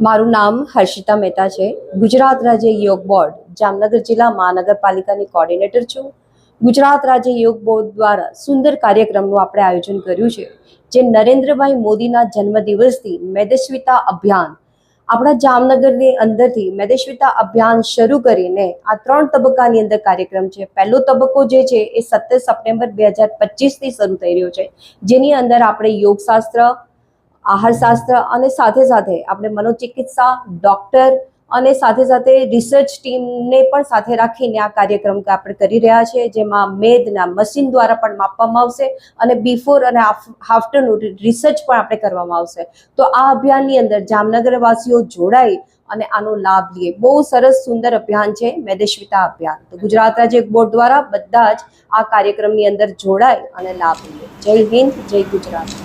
મારું નામ હર્ષિતા મહેતા છે. ગુજરાત રાજ્ય યોગ બોર્ડ જામનગર જિલ્લા મહાનગરપાલિકાની કોર્ડિનેટર છું. ગુજરાત રાજ્ય યોગ બોર્ડ દ્વારા સુંદર કાર્યક્રમનું આપણે આયોજન કર્યું છે, જે નરેન્દ્રભાઈ મોદીના જન્મદિવસથી મેદસ્વીતા અભિયાન આપણા જામનગરની અંદરથી મેદસ્વીતા અભિયાન શરૂ કરીને આ 3 તબક્કાની અંદર કાર્યક્રમ છે. પહેલો તબક્કો જે છે એ 17 સપ્ટેમ્બર 2025થી શરૂ થઈ રહ્યો છે, જેની અંદર આપણે યોગશાસ્ત્ર, આહારશાસ્ત્ર અને સાથે સાથે આપણે મનોચિકિત્સા, ડૉક્ટર અને સાથે સાથે રિસર્ચ ટીમને પણ સાથે રાખીને આ કાર્યક્રમ આપણે કરી રહ્યા છીએ, જેમાં મેદના મશીન દ્વારા પણ માપવામાં આવશે અને બિફોર અને આફ્ટરનું રિસર્ચ પણ આપણે કરવામાં આવશે. તો આ અભિયાનની અંદર જામનગરવાસીઓ જોડાઈ અને આનો લાભ લે. બહુ સરસ સુંદર અભિયાન છે મેદસ્વીતા અભિયાન. તો ગુજરાત રાજ્ય બોર્ડ દ્વારા બધા જ આ કાર્યક્રમની અંદર જોડાય અને લાભ લે. જય હિન્દ, જય ગુજરાત.